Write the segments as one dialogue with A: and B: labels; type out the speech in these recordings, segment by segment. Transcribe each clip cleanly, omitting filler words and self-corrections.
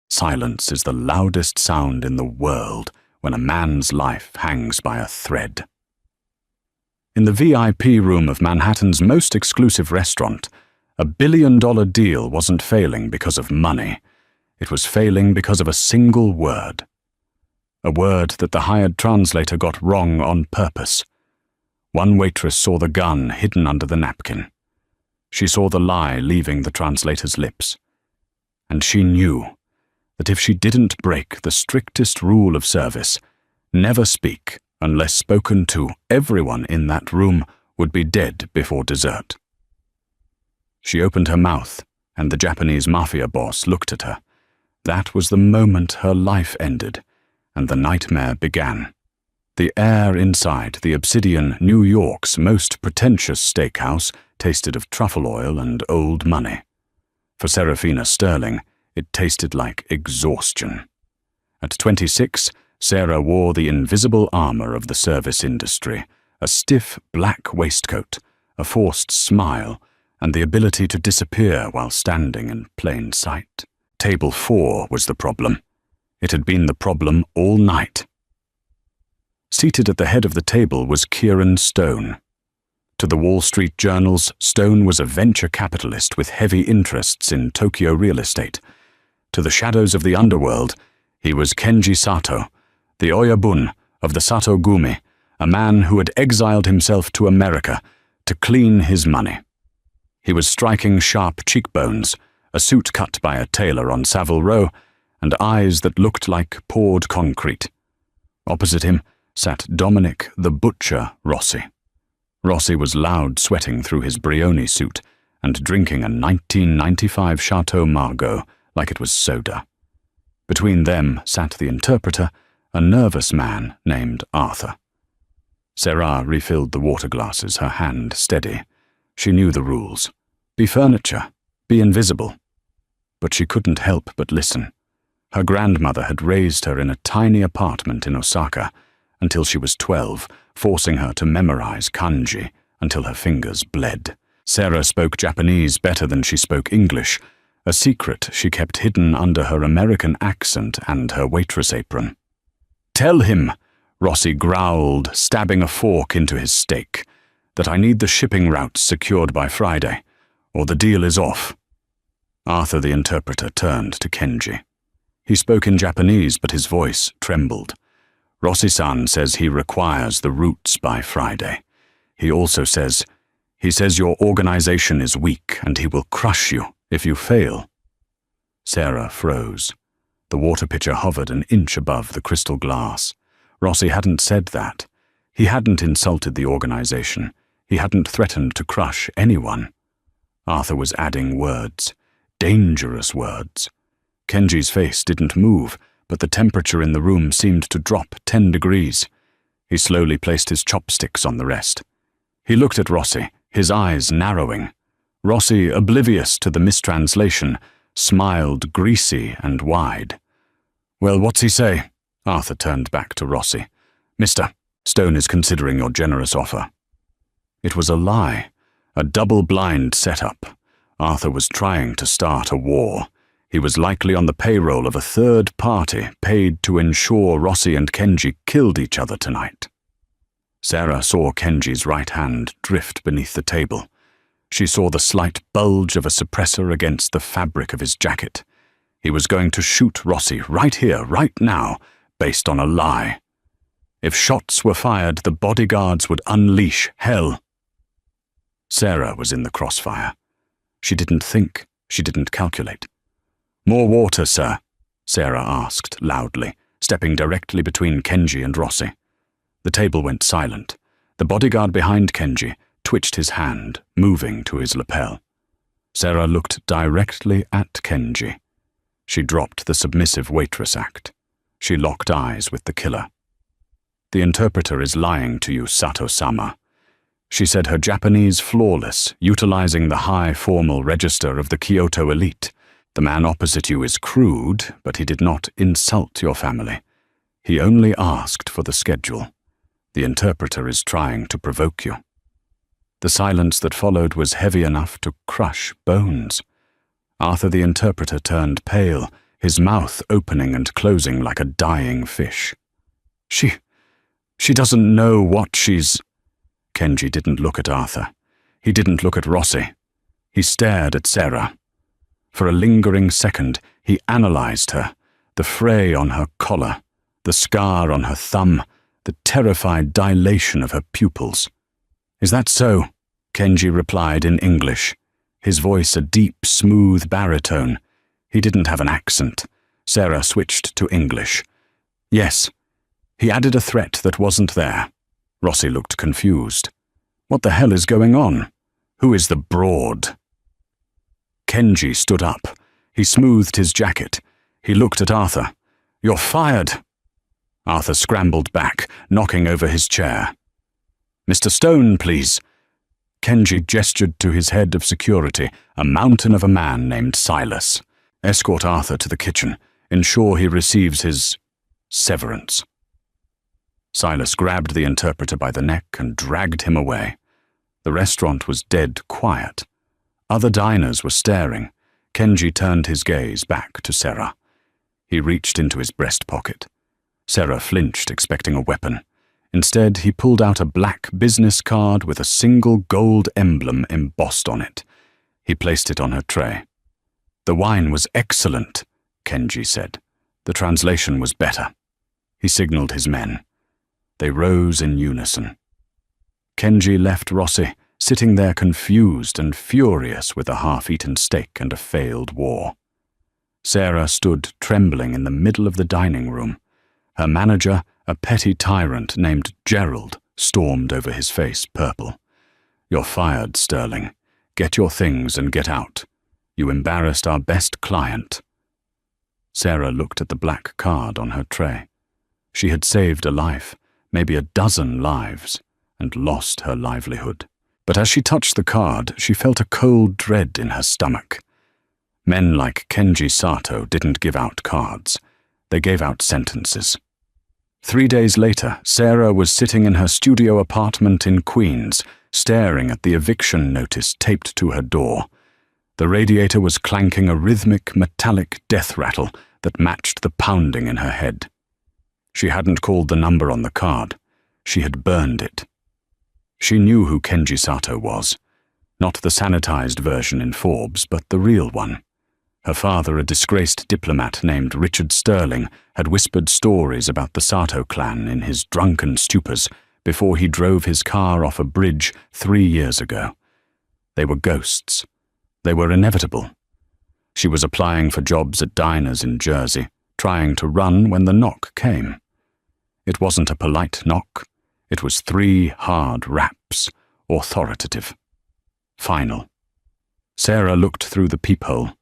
A: Silence is the loudest sound in the world when a man's life hangs by a thread. In the VIP room of Manhattan's most exclusive restaurant, a billion-dollar deal wasn't failing because of money. It was failing because of a single word. A word that the hired translator got wrong on purpose. One waitress saw the gun hidden under the napkin. She saw the lie leaving the translator's lips. And she knew that if she didn't break the strictest rule of service, never speak unless spoken to, everyone in that room would be dead before dessert. She opened her mouth, and the Japanese Mafia boss looked at her. That was the moment her life ended, and the nightmare began. The air inside the Obsidian, New York's most pretentious steakhouse tasted of truffle oil and old money. For Serafina Sterling, it tasted like exhaustion. At 26, Sarah wore the invisible armor of the service industry, a stiff black waistcoat, a forced smile, and the ability to disappear while standing in plain sight. Table 4 was the problem. It had been the problem all night. Seated at the head of the table was Kieran Stone. To the Wall Street journals, Stone was a venture capitalist with heavy interests in Tokyo real estate. To the shadows of the underworld, he was Kenji Sato, the Oyabun of the Sato Gumi, a man who had exiled himself to America to clean his money. He was striking sharp cheekbones, a suit cut by a tailor on Savile Row, and eyes that looked like poured concrete. Opposite him sat Dominic the Butcher Rossi. Rossi was loud sweating through his Brioni suit and drinking a 1995 Chateau Margaux like it was soda. Between them sat the interpreter, a nervous man named Arthur. Sarah refilled the water glasses, her hand steady. She knew the rules. Be furniture, be invisible. But she couldn't help but listen. Her grandmother had raised her in a tiny apartment in Osaka until she was 12, forcing her to memorize kanji until her fingers bled. Sarah spoke Japanese better than she spoke English, a secret she kept hidden under her American accent and her waitress apron. "Tell him," Rossi growled, stabbing a fork into his steak, "that I need the shipping routes secured by Friday, or the deal is off." Arthur the interpreter turned to Kenji. He spoke in Japanese, but his voice trembled. "Rossi-san says he requires the routes by Friday. He also says your organization is weak and he will crush you if you fail." Sarah froze. The water pitcher hovered an inch above the crystal glass. Rossi hadn't said that. He hadn't insulted the organization. He hadn't threatened to crush anyone. Arthur was adding words. Dangerous words. Kenji's face didn't move, but the temperature in the room seemed to drop 10 degrees. He slowly placed his chopsticks on the rest. He looked at Rossi, his eyes narrowing. Rossi, oblivious to the mistranslation, smiled greasy and wide. "Well, what's he say?" Arthur turned back to Rossi. "Mister, Stone is considering your generous offer." It was a lie, a double-blind setup. Arthur was trying to start a war. He was likely on the payroll of a third party paid to ensure Rossi and Kenji killed each other tonight. Sarah saw Kenji's right hand drift beneath the table. She saw the slight bulge of a suppressor against the fabric of his jacket. He was going to shoot Rossi right here, right now, based on a lie. If shots were fired, the bodyguards would unleash hell. Sarah was in the crossfire. She didn't think, she didn't calculate. "More water, sir," Sarah asked loudly, stepping directly between Kenji and Rossi. The table went silent. The bodyguard behind Kenji twitched his hand, moving to his lapel. Sarah looked directly at Kenji. She dropped the submissive waitress act. She locked eyes with the killer. "The interpreter is lying to you, Sato-sama," she said, her Japanese flawless, utilizing the high formal register of the Kyoto elite. "The man opposite you is crude, but he did not insult your family. He only asked for the schedule. The interpreter is trying to provoke you." The silence that followed was heavy enough to crush bones. Arthur the interpreter turned pale, his mouth opening and closing like a dying fish. She doesn't know what she's... Kenji didn't look at Arthur. He didn't look at Rossi. He stared at Sarah. For a lingering second, he analyzed her, the fray on her collar, the scar on her thumb, the terrified dilation of her pupils. "Is that so?" Kenji replied in English, his voice a deep, smooth baritone. He didn't have an accent. Sarah switched to English. "Yes." He added a threat that wasn't there. Rossi looked confused. "What the hell is going on? Who is the broad?" Kenji stood up. He smoothed his jacket. He looked at Arthur. "You're fired." Arthur scrambled back, knocking over his chair. "Mr. Stone, please." Kenji gestured to his head of security, a mountain of a man named Silas. "Escort Arthur to the kitchen. Ensure he receives his severance." Silas grabbed the interpreter by the neck and dragged him away. The restaurant was dead quiet. Other diners were staring. Kenji turned his gaze back to Sarah. He reached into his breast pocket. Sarah flinched, expecting a weapon. Instead, he pulled out a black business card with a single gold emblem embossed on it. He placed it on her tray. "The wine was excellent," Kenji said. The translation was better. He signaled his men. They rose in unison. Kenji left Rossi, sitting there confused and furious with a half-eaten steak and a failed war. Sarah stood trembling in the middle of the dining room. Her manager, a petty tyrant named Gerald, stormed over his face purple. "You're fired, Sterling. Get your things and get out. You embarrassed our best client." Sarah looked at the black card on her tray. She had saved a life, maybe a dozen lives, and lost her livelihood. But as she touched the card, she felt a cold dread in her stomach. Men like Kenji Sato didn't give out cards. They gave out sentences. 3 days later, Sarah was sitting in her studio apartment in Queens, staring at the eviction notice taped to her door. The radiator was clanking a rhythmic, metallic death rattle that matched the pounding in her head. She hadn't called the number on the card. She had burned it. She knew who Kenji Sato was. Not the sanitized version in Forbes, but the real one. Her father, a disgraced diplomat named Richard Sterling, had whispered stories about the Sato clan in his drunken stupors before he drove his car off a bridge 3 years ago. They were ghosts. They were inevitable. She was applying for jobs at diners in Jersey, trying to run when the knock came. It wasn't a polite knock. It was 3 hard raps, authoritative. Final. Sarah looked through the peephole.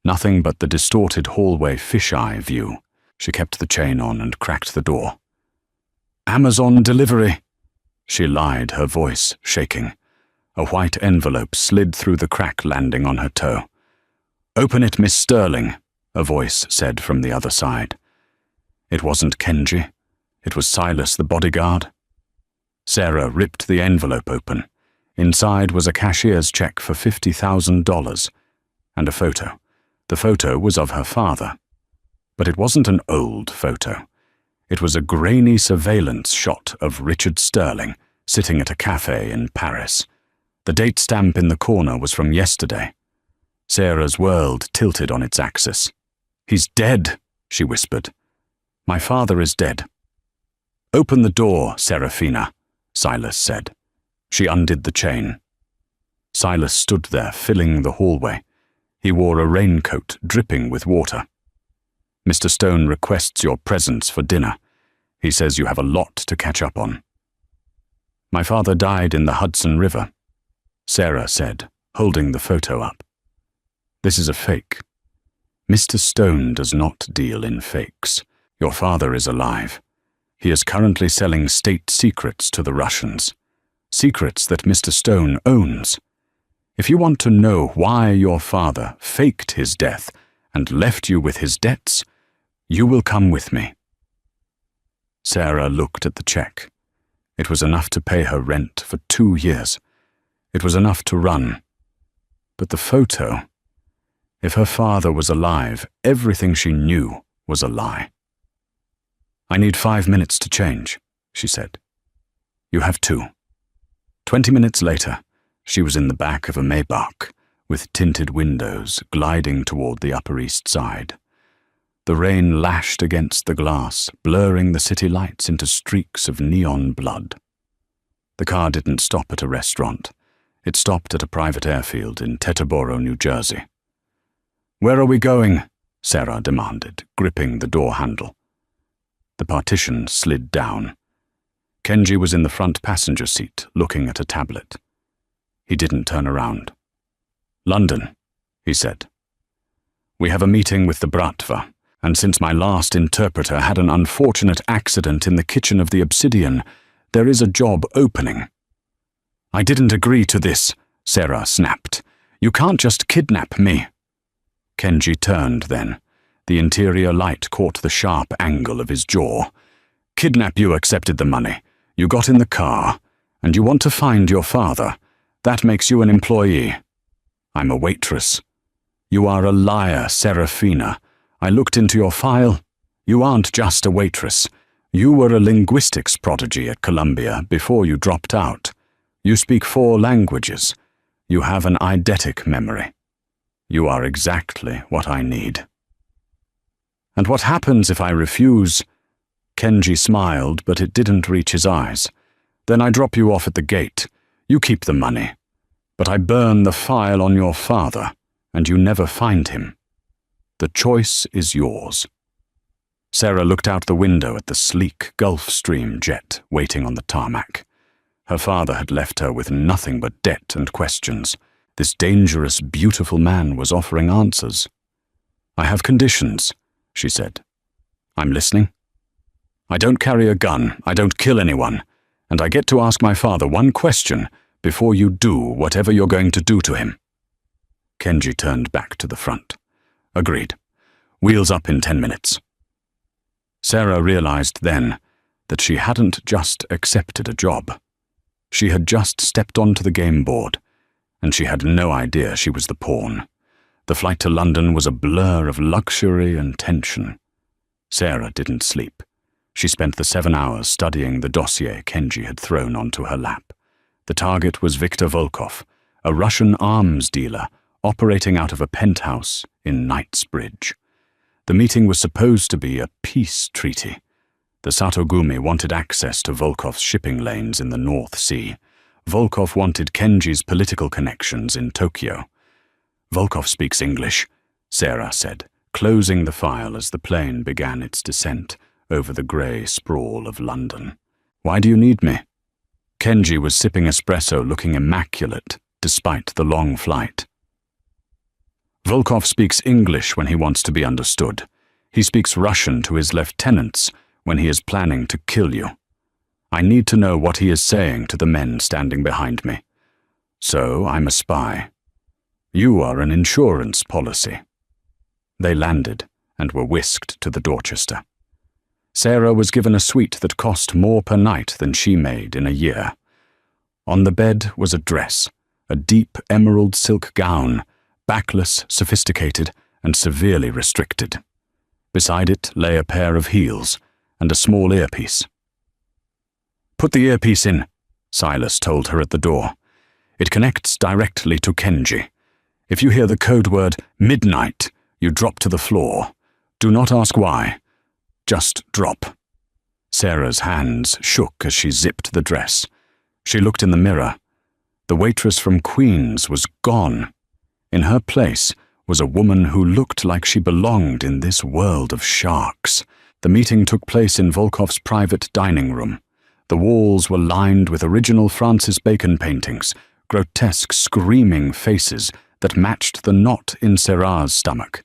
A: Nothing but the distorted hallway fisheye view. She kept the chain on and cracked the door. "Amazon delivery," she lied, her voice shaking. A white envelope slid through the crack landing on her toe. "Open it, Miss Sterling," a voice said from the other side. It wasn't Kenji. It was Silas, the bodyguard. Sarah ripped the envelope open. Inside was a cashier's check for $50,000 and a photo. The photo was of her father. But it wasn't an old photo. It was a grainy surveillance shot of Richard Sterling sitting at a cafe in Paris. The date stamp in the corner was from yesterday. Sarah's world tilted on its axis. "He's dead," she whispered. "My father is dead." "Open the door, Serafina," Silas said. She undid the chain. Silas stood there, filling the hallway. He wore a raincoat dripping with water. "Mr. Stone requests your presence for dinner. He says you have a lot to catch up on." "My father died in the Hudson River," Sarah said, holding the photo up. "This is a fake. Mr. Stone does not deal in fakes. Your father is alive. He is currently selling state secrets to the Russians. Secrets that Mr. Stone owns. If you want to know why your father faked his death and left you with his debts, you will come with me." Sarah looked at the check. It was enough to pay her rent for 2 years. It was enough to run. But the photo, If her father was alive, everything she knew was a lie. "I need 5 minutes to change," she said. "You have 2. 20 minutes later, she was in the back of a Maybach, with tinted windows, gliding toward the Upper East Side. The rain lashed against the glass, blurring the city lights into streaks of neon blood. The car didn't stop at a restaurant. It stopped at a private airfield in Teterboro, New Jersey. "Where are we going?" Sarah demanded, gripping the door handle. The partition slid down. Kenji was in the front passenger seat, looking at a tablet. He didn't turn around. "London," he said. "We have a meeting with the Bratva, and since my last interpreter had an unfortunate accident in the kitchen of the Obsidian, there is a job opening." "I didn't agree to this," Sarah snapped. "You can't just kidnap me." Kenji turned then. The interior light caught the sharp angle of his jaw. "Kidnap you accepted the money. You got in the car, and you want to find your father. That makes you an employee. I'm a waitress. You are a liar, Serafina. I looked into your file. You aren't just a waitress. You were a linguistics prodigy at Columbia before you dropped out. You speak 4 languages. You have an eidetic memory. You are exactly what I need." "And what happens if I refuse?" Kenji smiled, but it didn't reach his eyes. "Then I drop you off at the gate. You keep the money. But I burn the file on your father, and you never find him. The choice is yours." Sarah looked out the window at the sleek Gulfstream jet waiting on the tarmac. Her father had left her with nothing but debt and questions. This dangerous, beautiful man was offering answers. "I have conditions," she said. "I'm listening." "I don't carry a gun, I don't kill anyone, and I get to ask my father one question before you do whatever you're going to do to him." Kenji turned back to the front. "Agreed. Wheels up in 10 minutes." Sarah realized then that she hadn't just accepted a job. She had just stepped onto the game board, and she had no idea she was the pawn. The flight to London was a blur of luxury and tension. Sarah didn't sleep. She spent the 7 hours studying the dossier Kenji had thrown onto her lap. The target was Viktor Volkov, a Russian arms dealer operating out of a penthouse in Knightsbridge. The meeting was supposed to be a peace treaty. The Satogumi wanted access to Volkov's shipping lanes in the North Sea. Volkov wanted Kenji's political connections in Tokyo. "Volkov speaks English," Sarah said, closing the file as the plane began its descent over the grey sprawl of London. "Why do you need me?" Kenji was sipping espresso, looking immaculate, despite the long flight. "Volkov speaks English when he wants to be understood. He speaks Russian to his lieutenants when he is planning to kill you. I need to know what he is saying to the men standing behind me. So I'm a spy. You are an insurance policy." They landed and were whisked to the Dorchester. Sarah was given a suite that cost more per night than she made in a year. On the bed was a dress, a deep emerald silk gown, backless, sophisticated, and severely restricted. Beside it lay a pair of heels and a small earpiece. "Put the earpiece in," Silas told her at the door. "It connects directly to Kenji. If you hear the code word midnight, you drop to the floor. Do not ask why. Just drop." Sarah's hands shook as she zipped the dress. She looked in the mirror. The waitress from Queens was gone. In her place was a woman who looked like she belonged in this world of sharks. The meeting took place in Volkov's private dining room. The walls were lined with original Francis Bacon paintings, grotesque screaming faces that matched the knot in Sarah's stomach.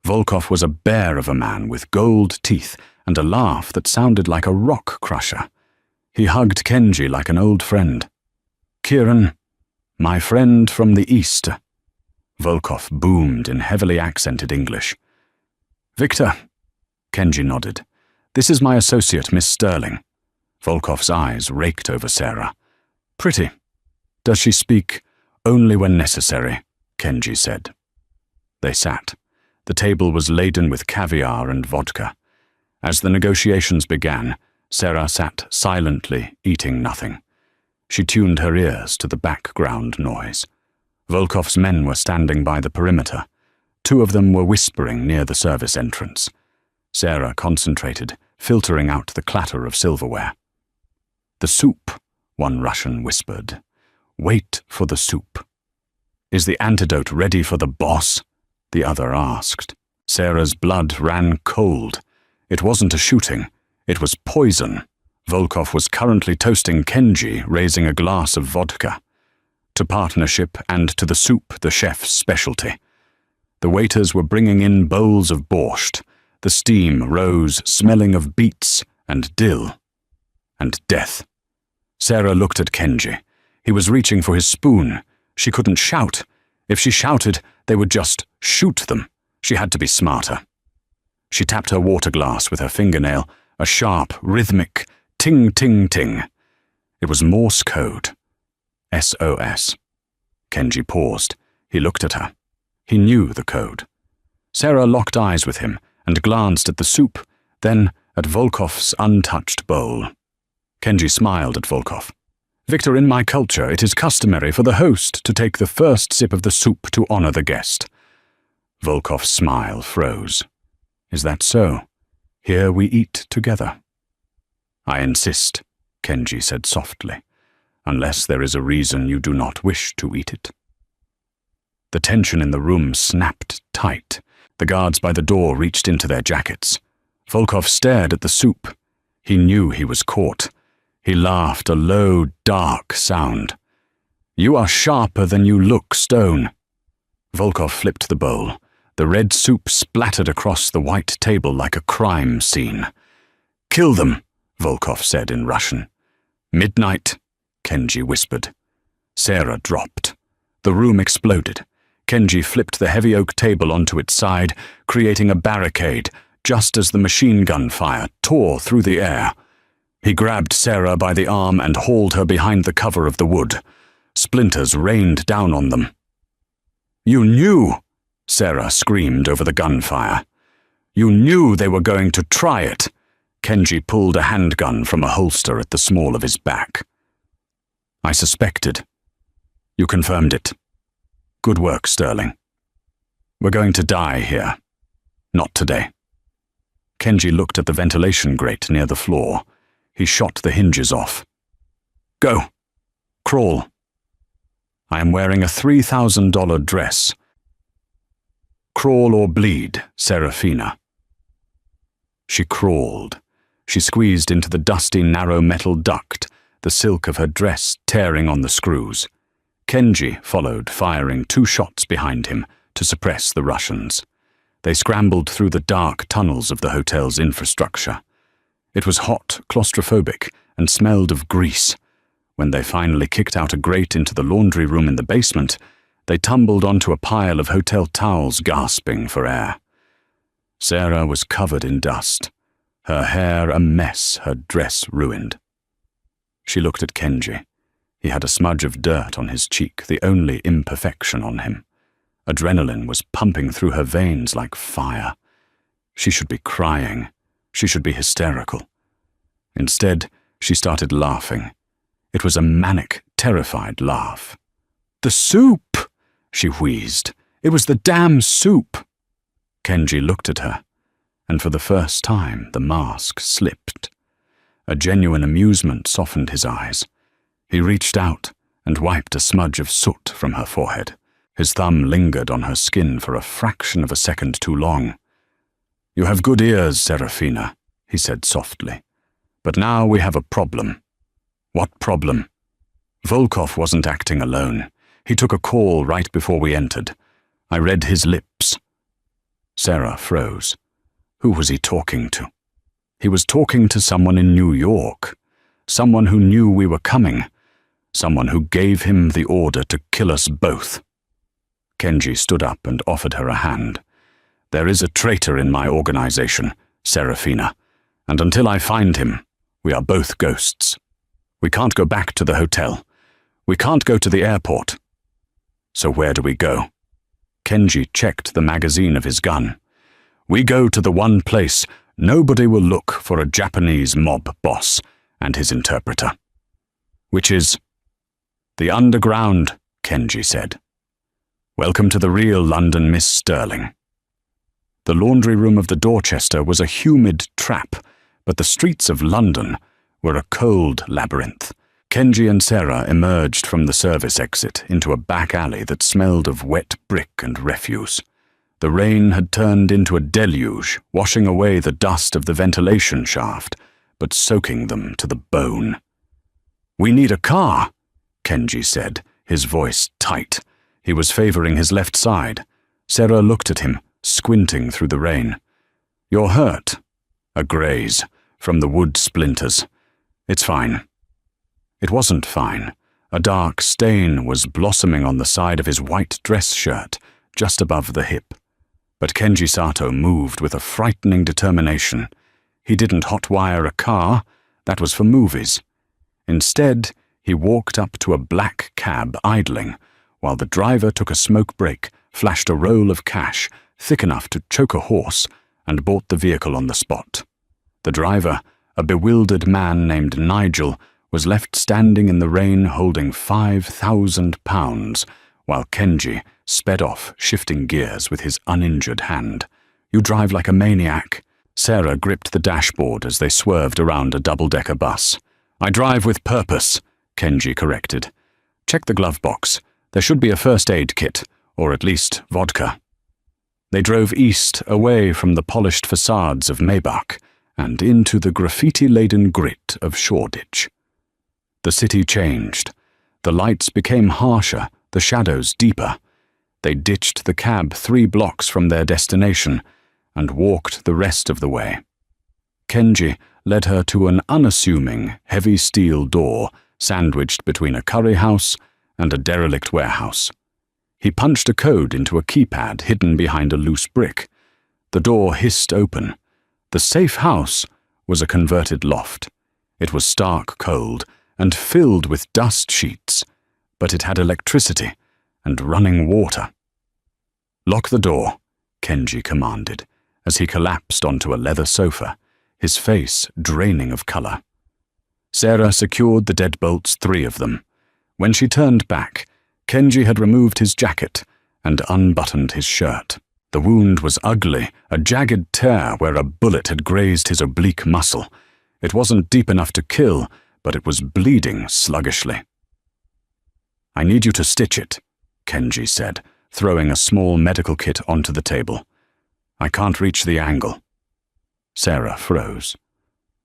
A: Volkov was a bear of a man with gold teeth and a laugh that sounded like a rock crusher. He hugged Kenji like an old friend. "Kieran, my friend from the East." Volkov boomed in heavily accented English. "Victor," Kenji nodded. "This is my associate, Miss Sterling." Volkov's eyes raked over Sarah. "Pretty. Does she speak?" "Only when necessary," Kenji said. They sat. The table was laden with caviar and vodka. As the negotiations began, Sarah sat silently, eating nothing. She tuned her ears to the background noise. Volkov's men were standing by the perimeter. 2 of them were whispering near the service entrance. Sarah concentrated, filtering out the clatter of silverware. "The soup," one Russian whispered. "Wait for the soup." "Is the antidote ready for the boss?" the other asked. Sarah's blood ran cold. It wasn't a shooting. It was poison. Volkov was currently toasting Kenji, raising a glass of vodka. To partnership and to the soup, the chef's specialty. The waiters were bringing in bowls of borscht. The steam rose, smelling of beets and dill. And death. Sarah looked at Kenji. He was reaching for his spoon. She couldn't shout. If she shouted, they would just shoot them. She had to be smarter. She tapped her water glass with her fingernail, a sharp, rhythmic ting, ting, ting. It was Morse code. SOS. Kenji paused. He looked at her. He knew the code. Sarah locked eyes with him and glanced at the soup, then at Volkov's untouched bowl. Kenji smiled at Volkov. "Victor, in my culture, it is customary for the host to take the first sip of the soup to honor the guest." Volkov's smile froze. "Is that so? Here we eat together." "I insist," Kenji said softly, "unless there is a reason you do not wish to eat it." The tension in the room snapped tight. The guards by the door reached into their jackets. Volkov stared at the soup. He knew he was caught. He laughed, a low, dark sound. "You are sharper than you look, Stone." Volkov flipped the bowl. The red soup splattered across the white table like a crime scene. "Kill them," Volkov said in Russian. "Midnight," Kenji whispered. Sarah dropped. The room exploded. Kenji flipped the heavy oak table onto its side, creating a barricade, just as the machine gun fire tore through the air. He grabbed Sarah by the arm and hauled her behind the cover of the wood. Splinters rained down on them. "You knew!" Sarah screamed over the gunfire. "You knew they were going to try it!" Kenji pulled a handgun from a holster at the small of his back. "I suspected. You confirmed it. Good work, Sterling. We're going to die here. Not today." Kenji looked at the ventilation grate near the floor. He shot the hinges off. "Go. Crawl. I am wearing a $3,000 dress. Crawl or bleed, Serafina." She crawled. She squeezed into the dusty, narrow metal duct, the silk of her dress tearing on the screws. Kenji followed, firing 2 shots behind him to suppress the Russians. They scrambled through the dark tunnels of the hotel's infrastructure. It was hot, claustrophobic, and smelled of grease. When they finally kicked out a grate into the laundry room in the basement, they tumbled onto a pile of hotel towels, gasping for air. Sarah was covered in dust, her hair a mess, her dress ruined. She looked at Kenji. He had a smudge of dirt on his cheek, the only imperfection on him. Adrenaline was pumping through her veins like fire. She should be crying. She should be hysterical. Instead, she started laughing. It was a manic, terrified laugh. "The soup!" she wheezed. "It was the damn soup!" Kenji looked at her, and for the first time the mask slipped. A genuine amusement softened his eyes. He reached out and wiped a smudge of soot from her forehead. His thumb lingered on her skin for a fraction of a second too long. "You have good ears, Serafina," he said softly. "But now we have a problem." "What problem?" "Volkov wasn't acting alone. He took a call right before we entered. I read his lips." Sarah froze. Who was he talking to? He was talking to someone in New York. Someone who knew we were coming. Someone who gave him the order to kill us both. Kenji stood up and offered her a hand. "There is a traitor in my organization, Serafina, and until I find him, we are both ghosts. We can't go back to the hotel. We can't go to the airport. So where do we go?" Kenji checked the magazine of his gun. "We go to the one place nobody will look for a Japanese mob boss and his interpreter." "Which is?" "The underground," Kenji said. "Welcome to the real London, Miss Sterling." The laundry room of the Dorchester was a humid trap, but the streets of London were a cold labyrinth. Kenji and Sarah emerged from the service exit into a back alley that smelled of wet brick and refuse. The rain had turned into a deluge, washing away the dust of the ventilation shaft, but soaking them to the bone. "We need a car," Kenji said, his voice tight. He was favoring his left side. Sarah looked at him, squinting through the rain. "You're hurt." "A graze, from the wood splinters. It's fine." It wasn't fine. A dark stain was blossoming on the side of his white dress shirt, just above the hip. But Kenji Sato moved with a frightening determination. He didn't hotwire a car, that was for movies. Instead, he walked up to a black cab idling, while the driver took a smoke break, flashed a roll of cash, thick enough to choke a horse, and bought the vehicle on the spot. The driver, a bewildered man named Nigel, was left standing in the rain holding £5,000, while Kenji sped off, shifting gears with his uninjured hand. "You drive like a maniac." Sarah gripped the dashboard as they swerved around a double-decker bus. "I drive with purpose," Kenji corrected. "Check the glove box. There should be a first aid kit, or at least vodka." They drove east, away from the polished facades of Maybach, and into the graffiti-laden grit of Shoreditch. The city changed. The lights became harsher, the shadows deeper. They ditched the cab 3 blocks from their destination and walked the rest of the way. Kenji led her to an unassuming, heavy steel door sandwiched between a curry house and a derelict warehouse. He punched a code into a keypad hidden behind a loose brick. The door hissed open. The safe house was a converted loft. It was stark cold and filled with dust sheets, but it had electricity and running water. "Lock the door," Kenji commanded, as he collapsed onto a leather sofa, his face draining of color. Sarah secured the deadbolts, 3 of them. When she turned back, Kenji had removed his jacket and unbuttoned his shirt. The wound was ugly, a jagged tear where a bullet had grazed his oblique muscle. It wasn't deep enough to kill, but it was bleeding sluggishly. "I need you to stitch it," Kenji said, throwing a small medical kit onto the table. "I can't reach the angle." Sarah froze.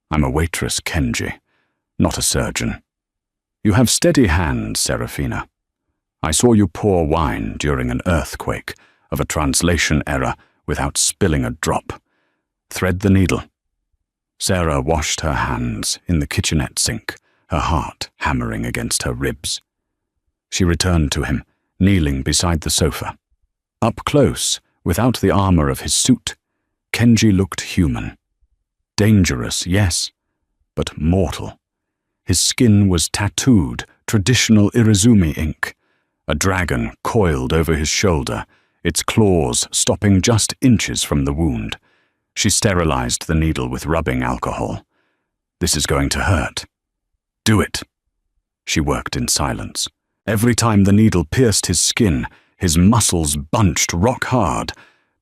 A: "I'm a waitress, Kenji, not a surgeon." "You have steady hands, Serafina. I saw you pour wine during an earthquake of a translation error without spilling a drop. Thread the needle." Sarah washed her hands in the kitchenette sink, her heart hammering against her ribs. She returned to him, kneeling beside the sofa. Up close, without the armor of his suit, Kenji looked human. Dangerous, yes, but mortal. His skin was tattooed, traditional Irizumi ink. A dragon coiled over his shoulder, its claws stopping just inches from the wound. She sterilized the needle with rubbing alcohol. "This is going to hurt." "Do it." She worked in silence. Every time the needle pierced his skin, his muscles bunched rock hard,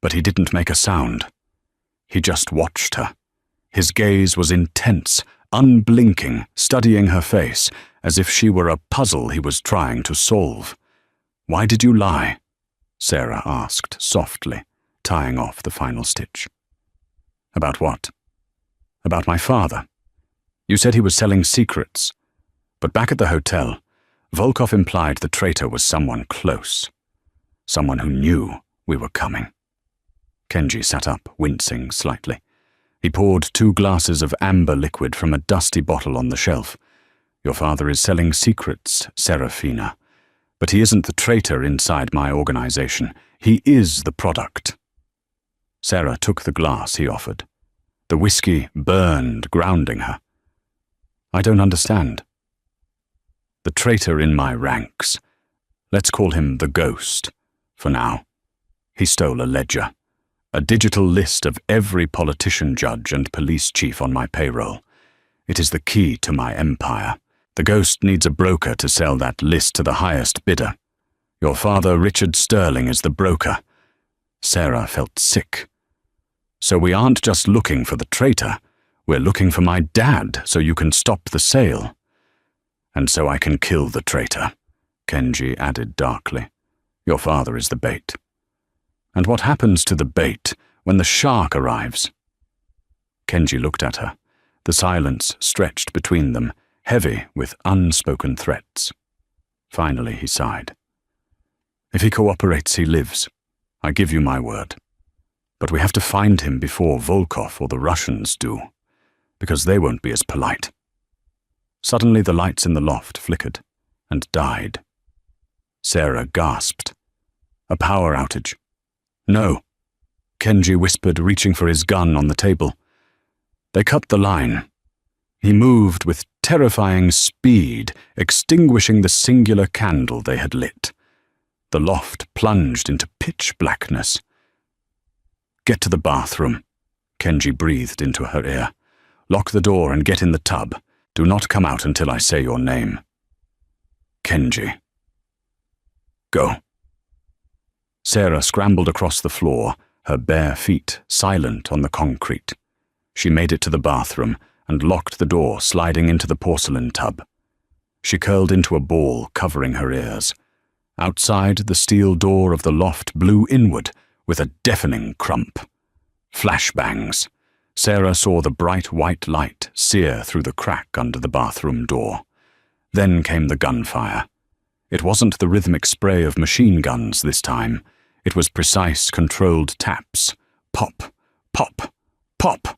A: but he didn't make a sound. He just watched her. His gaze was intense, unblinking, studying her face, as if she were a puzzle he was trying to solve. "Why did you lie?" Sarah asked softly, tying off the final stitch. "About what?" "About my father. You said he was selling secrets. But back at the hotel, Volkov implied the traitor was someone close. Someone who knew we were coming." Kenji sat up, wincing slightly. He poured 2 glasses of amber liquid from a dusty bottle on the shelf. "Your father is selling secrets, Serafina. But he isn't the traitor inside my organization. He is the product." Sarah took the glass he offered. The whiskey burned, grounding her. "I don't understand." "The traitor in my ranks. Let's call him the Ghost, for now. He stole a ledger, a digital list of every politician, judge, and police chief on my payroll. It is the key to my empire. The ghost needs a broker to sell that list to the highest bidder. Your father, Richard Sterling, is the broker. Sarah felt sick. So we aren't just looking for the traitor. We're looking for my dad so you can stop the sale. And so I can kill the traitor, Kenji added darkly. Your father is the bait. And what happens to the bait when the shark arrives? Kenji looked at her. The silence stretched between them, heavy with unspoken threats. Finally he sighed. If he cooperates, he lives. I give you my word. But we have to find him before Volkov or the Russians do, because they won't be as polite. Suddenly the lights in the loft flickered and died. Sarah gasped. A power outage. No, Kenji whispered, reaching for his gun on the table. They cut the line. He moved with terrifying speed, extinguishing the singular candle they had lit. The loft plunged into pitch blackness. Get to the bathroom, Kenji breathed into her ear. Lock the door and get in the tub. Do not come out until I say your name. Kenji. Go. Sarah scrambled across the floor, her bare feet silent on the concrete. She made it to the bathroom and locked the door, sliding into the porcelain tub. She curled into a ball, covering her ears. Outside, the steel door of the loft blew inward with a deafening crump. Flashbangs. Sarah saw the bright white light sear through the crack under the bathroom door. Then came the gunfire. It wasn't the rhythmic spray of machine guns this time. It was precise, controlled taps. Pop, pop, pop.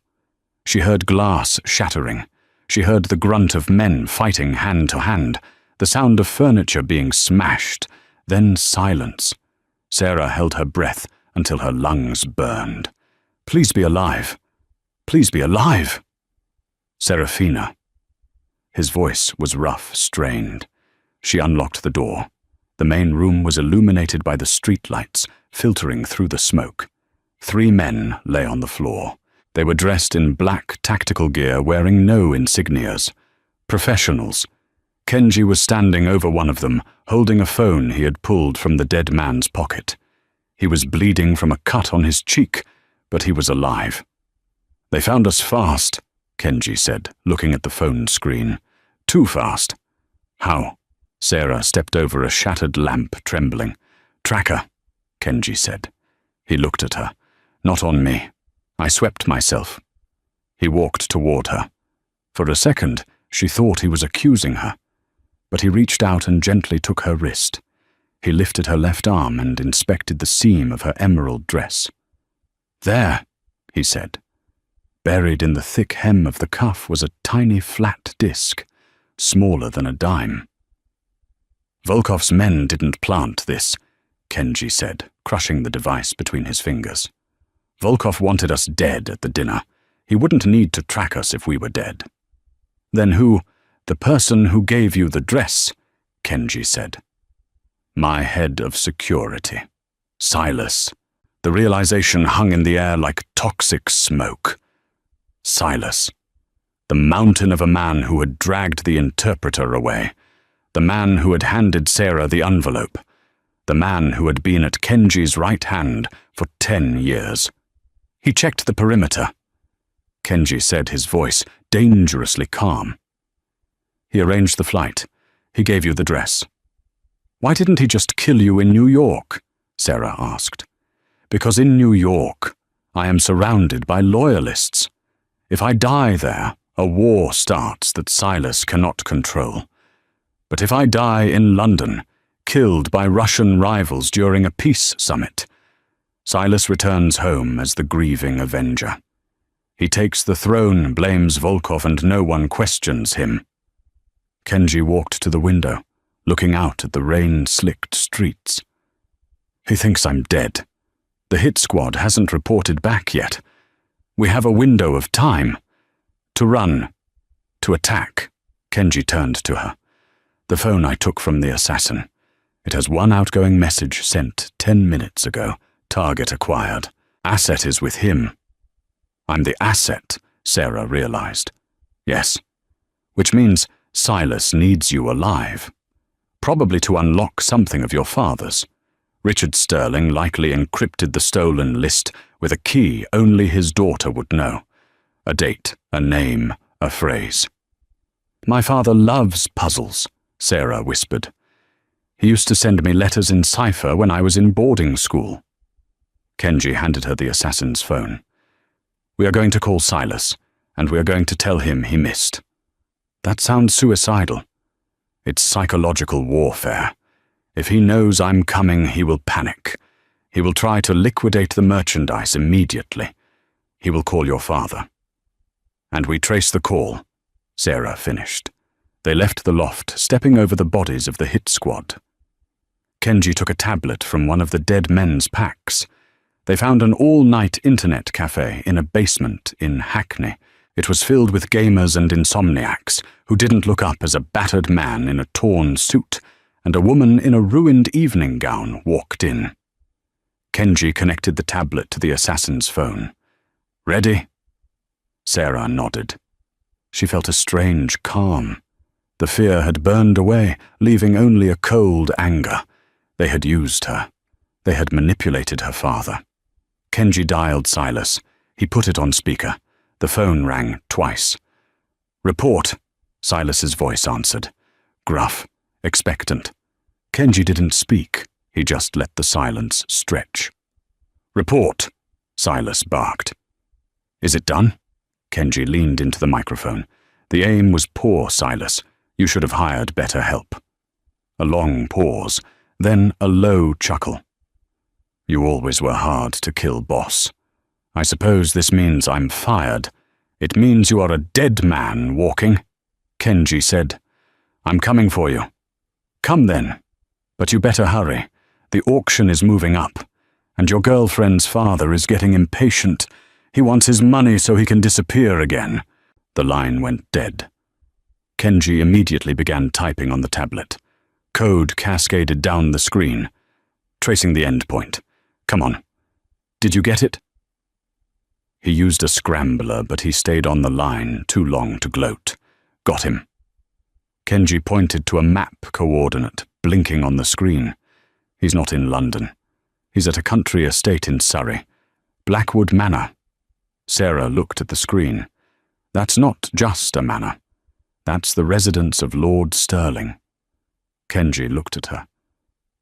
A: She heard glass shattering. She heard the grunt of men fighting hand to hand, the sound of furniture being smashed, then silence. Sarah held her breath until her lungs burned. Please be alive. Please be alive. Serafina. His voice was rough, strained. She unlocked the door. The main room was illuminated by the streetlights, filtering through the smoke. 3 men lay on the floor. They were dressed in black tactical gear, wearing no insignias. Professionals. Kenji was standing over one of them, holding a phone he had pulled from the dead man's pocket. He was bleeding from a cut on his cheek, but he was alive. They found us fast, Kenji said, looking at the phone screen. Too fast. How? Sarah stepped over a shattered lamp, trembling. Tracker, Kenji said. He looked at her. Not on me. I swept myself. He walked toward her. For a second, she thought he was accusing her. But he reached out and gently took her wrist. He lifted her left arm and inspected the seam of her emerald dress. There, he said. Buried in the thick hem of the cuff was a tiny flat disc, smaller than a dime. Volkov's men didn't plant this, Kenji said, crushing the device between his fingers. Volkov wanted us dead at the dinner. He wouldn't need to track us if we were dead. Then who? The person who gave you the dress, Kenji said. My head of security. Silas. The realization hung in the air like toxic smoke. Silas. The mountain of a man who had dragged the interpreter away. The man who had handed Sarah the envelope. The man who had been at Kenji's right hand for 10 years. He checked the perimeter. Kenji said, his voice dangerously calm. He arranged the flight. He gave you the dress. Why didn't he just kill you in New York? Sarah asked. Because in New York, I am surrounded by loyalists. If I die there, a war starts that Silas cannot control. But if I die in London, killed by Russian rivals during a peace summit, Silas returns home as the grieving avenger. He takes the throne, blames Volkov, and no one questions him. Kenji walked to the window, looking out at the rain-slicked streets. He thinks I'm dead. The hit squad hasn't reported back yet. We have a window of time. To run. To attack. Kenji turned to her. The phone I took from the assassin. It has one outgoing message sent 10 minutes ago. Target acquired. Asset is with him. I'm the asset, Sarah realized. Yes. Which means Silas needs you alive. Probably to unlock something of your father's. Richard Sterling likely encrypted the stolen list with a key only his daughter would know. A date, a name, a phrase. My father loves puzzles, Sarah whispered. He used to send me letters in cipher when I was in boarding school. Kenji handed her the assassin's phone. We are going to call Silas, and we are going to tell him he missed. That sounds suicidal. It's psychological warfare. If he knows I'm coming, he will panic. He will try to liquidate the merchandise immediately. He will call your father. And we trace the call, Sarah finished. They left the loft, stepping over the bodies of the hit squad. Kenji took a tablet from one of the dead men's packs. They found an all-night internet cafe in a basement in Hackney. It was filled with gamers and insomniacs who didn't look up as a battered man in a torn suit and a woman in a ruined evening gown walked in. Kenji connected the tablet to the assassin's phone. Ready? Sarah nodded. She felt a strange calm. The fear had burned away, leaving only a cold anger. They had used her. They had manipulated her father. Kenji dialed Silas. He put it on speaker. The phone rang twice. Report, Silas's voice answered. Gruff, expectant. Kenji didn't speak. He just let the silence stretch. Report, Silas barked. Is it done? Kenji leaned into the microphone. The aim was poor, Silas. You should have hired better help. A long pause, then a low chuckle. You always were hard to kill, boss. I suppose this means I'm fired. It means you are a dead man walking. Kenji said, I'm coming for you. Come then. But you better hurry. The auction is moving up, and your girlfriend's father is getting impatient. He wants his money so he can disappear again. The line went dead. Kenji immediately began typing on the tablet. Code cascaded down the screen, tracing the endpoint. Come on. Did you get it? He used a scrambler, but he stayed on the line too long to gloat. Got him. Kenji pointed to a map coordinate blinking on the screen. He's not in London. He's at a country estate in Surrey. Blackwood Manor. Sarah looked at the screen. That's not just a manor. That's the residence of Lord Sterling. Kenji looked at her.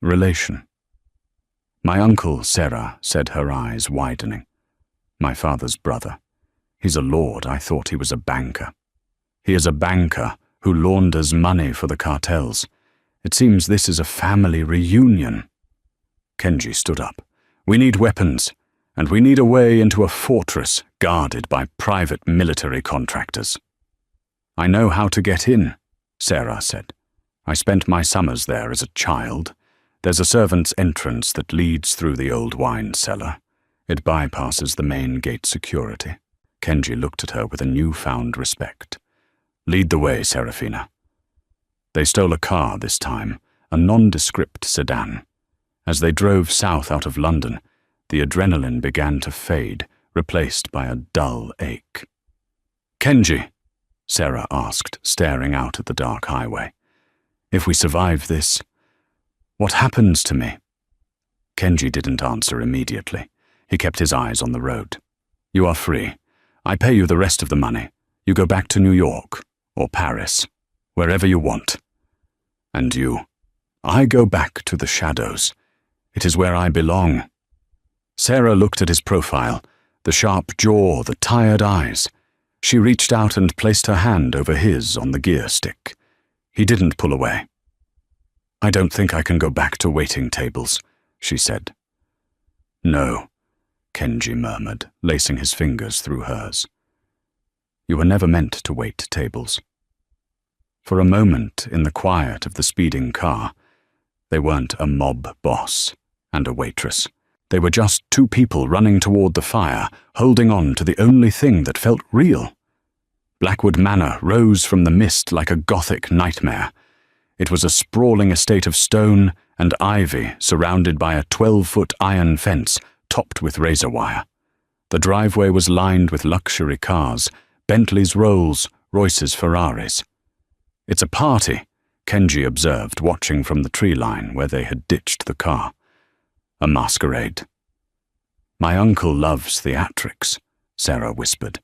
A: Relation. My uncle, Sarah, said, her eyes widening. My father's brother. He's a lord. I thought he was a banker. He is a banker who launders money for the cartels. It seems this is a family reunion. Kenji stood up. We need weapons, and we need a way into a fortress guarded by private military contractors. I know how to get in, Sarah said. I spent my summers there as a child. There's a servant's entrance that leads through the old wine cellar. It bypasses the main gate security. Kenji looked at her with a newfound respect. Lead the way, Serafina. They stole a car this time, a nondescript sedan. As they drove south out of London, the adrenaline began to fade, replaced by a dull ache. Kenji, Sarah asked, staring out at the dark highway. If we survive this, what happens to me? Kenji didn't answer immediately. He kept his eyes on the road. You are free. I pay you the rest of the money. You go back to New York, or Paris, wherever you want. And you? I go back to the shadows. It is where I belong. Sarah looked at his profile, the sharp jaw, the tired eyes. She reached out and placed her hand over his on the gear stick. He didn't pull away. I don't think I can go back to waiting tables, she said. No, Kenji murmured, lacing his fingers through hers. You were never meant to wait tables. For a moment, in the quiet of the speeding car, they weren't a mob boss and a waitress. They were just two people running toward the fire, holding on to the only thing that felt real. Blackwood Manor rose from the mist like a Gothic nightmare. It was a sprawling estate of stone and ivy surrounded by a 12-foot iron fence topped with razor wire. The driveway was lined with luxury cars, Bentleys, Rolls, Royces, Ferraris. "It's a party," Kenji observed, watching from the tree line where they had ditched the car. "A masquerade." "My uncle loves theatrics," Sarah whispered.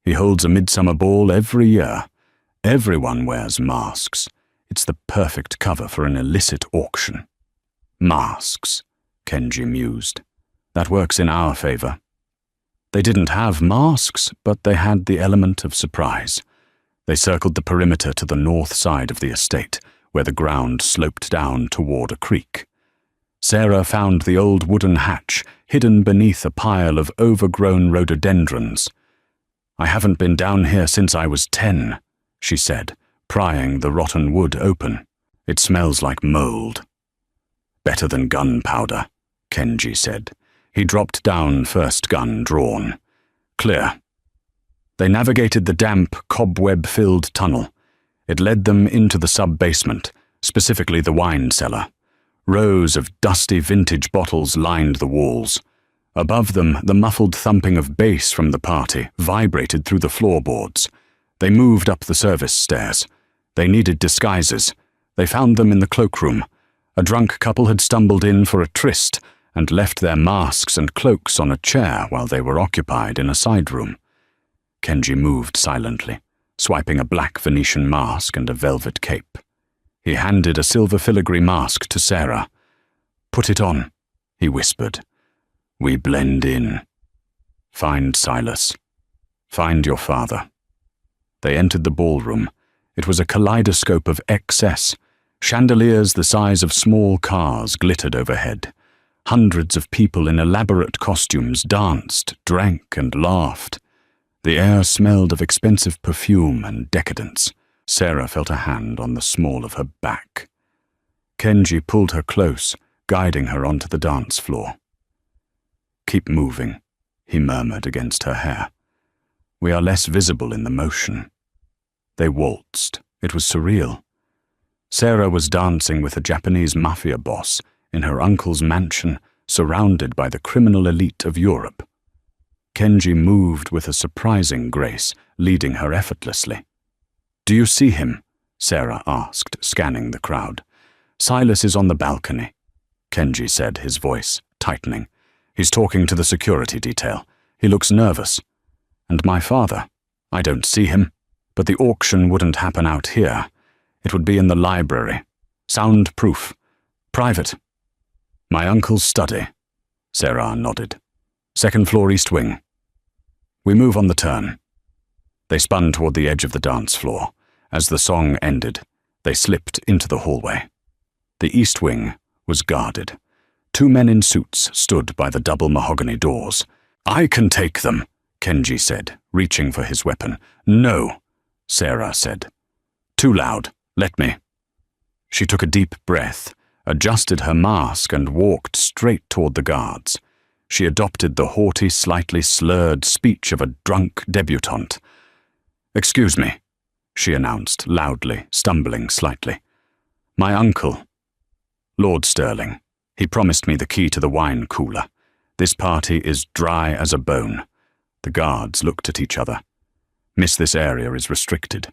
A: "He holds a midsummer ball every year. Everyone wears masks. It's the perfect cover for an illicit auction." "Masks," Kenji mused. "That works in our favor." They didn't have masks, but they had the element of surprise. They circled the perimeter to the north side of the estate, where the ground sloped down toward a creek. Sarah found the old wooden hatch hidden beneath a pile of overgrown rhododendrons. "I haven't been down here since I was 10, she said, prying the rotten wood open. "It smells like mold." "Better than gunpowder," Kenji said. He dropped down, first gun drawn. "Clear." They navigated the damp, cobweb-filled tunnel. It led them into the sub-basement, specifically the wine cellar. Rows of dusty vintage bottles lined the walls. Above them, the muffled thumping of bass from the party vibrated through the floorboards. They moved up the service stairs. They needed disguises. They found them in the cloakroom. A drunk couple had stumbled in for a tryst and left their masks and cloaks on a chair while they were occupied in a side room. Kenji moved silently, swiping a black Venetian mask and a velvet cape. He handed a silver filigree mask to Sarah. "Put it on," he whispered. "We blend in. Find Silas. Find your father." They entered the ballroom. It was a kaleidoscope of excess. Chandeliers the size of small cars glittered overhead. Hundreds of people in elaborate costumes danced, drank, and laughed. The air smelled of expensive perfume and decadence. Sarah felt a hand on the small of her back. Kenji pulled her close, guiding her onto the dance floor. "Keep moving," he murmured against her hair. "We are less visible in the motion." They waltzed. It was surreal. Sarah was dancing with a Japanese Mafia boss in her uncle's mansion, surrounded by the criminal elite of Europe. Kenji moved with a surprising grace, leading her effortlessly. "Do you see him?" Sarah asked, scanning the crowd. "Silas is on the balcony," Kenji said, his voice tightening. "He's talking to the security detail. He looks nervous. And my father? I don't see him. But the auction wouldn't happen out here. It would be in the library. Soundproof. Private." "My uncle's study," Sarah nodded. "Second floor, east wing." "We move on the turn." They spun toward the edge of the dance floor. As the song ended, they slipped into the hallway. The east wing was guarded. Two men in suits stood by the double mahogany doors. "I can take them," Kenji said, reaching for his weapon. "No," Sarah said. "Too loud. Let me." She took a deep breath, adjusted her mask, and walked straight toward the guards. She adopted the haughty, slightly slurred speech of a drunk debutante. "Excuse me," she announced loudly, stumbling slightly. "My uncle, Lord Sterling. He promised me the key to the wine cooler. This party is dry as a bone." The guards looked at each other. "Miss, this area is restricted."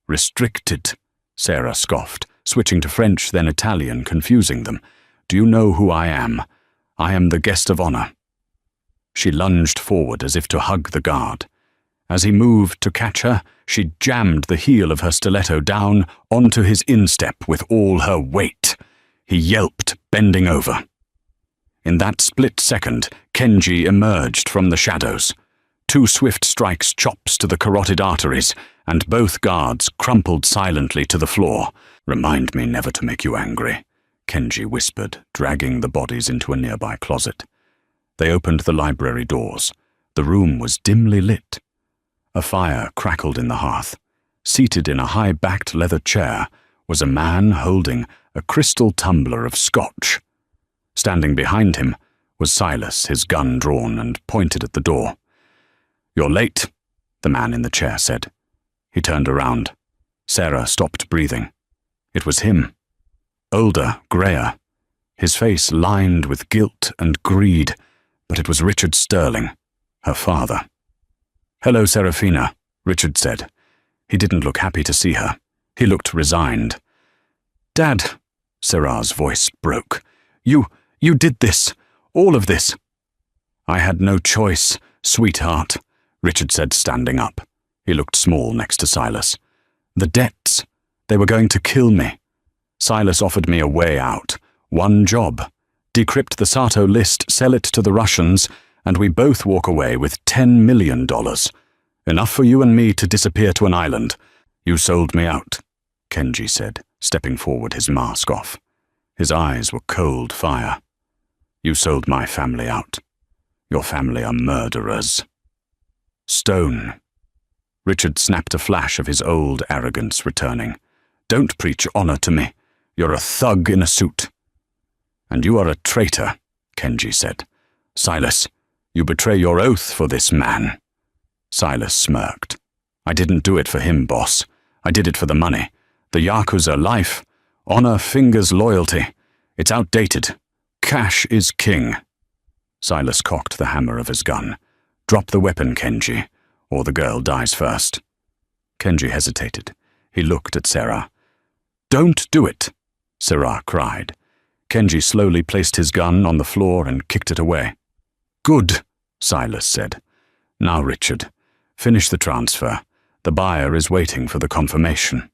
A: "Restricted?" Sarah scoffed, switching to French, then Italian, confusing them. "Do you know who I am? I am the guest of honor." She lunged forward as if to hug the guard. As he moved to catch her, she jammed the heel of her stiletto down onto his instep with all her weight. He yelped, bending over. In that split second, Kenji emerged from the shadows. Two swift strikes, chops to the carotid arteries, and both guards crumpled silently to the floor. "Remind me never to make you angry," Kenji whispered, dragging the bodies into a nearby closet. They opened the library doors. The room was dimly lit. A fire crackled in the hearth. Seated in a high-backed leather chair was a man holding a crystal tumbler of scotch. Standing behind him was Silas, his gun drawn and pointed at the door. "You're late," the man in the chair said. He turned around. Sarah stopped breathing. It was him. Older, grayer. his face lined with guilt and greed, but it was Richard Sterling, her father. "Hello, Serafina," Richard said. He didn't look happy to see her. He looked resigned. "Dad," Sarah's voice broke. You did this. All of this." "I had no choice, sweetheart," Richard said, standing up. He looked small next to Silas. "The debts. They were going to kill me. Silas offered me a way out. One job. Decrypt the Sato list, sell it to the Russians, and we both walk away with $10 million. Enough for you and me to disappear to an island. You sold me out," Kenji said, stepping forward, his mask off. His eyes were cold fire. "You sold my family out. Your family are murderers." "Stone." Richard snapped a flash of his old arrogance returning. "Don't preach honor to me. You're a thug in a suit." "And you are a traitor," Kenji said. "Silas, you betray your oath for this man." Silas smirked. "I didn't do it for him, boss. I did it for the money. The Yakuza life. Honor fingers loyalty. It's outdated. Cash is king." Silas cocked the hammer of his gun. "Drop the weapon, Kenji, or the girl dies first." Kenji hesitated. He looked at Sarah. "Don't do it," Sarah cried. Kenji slowly placed his gun on the floor and kicked it away. "Good," Silas said. "Now, Richard, finish the transfer. The buyer is waiting for the confirmation."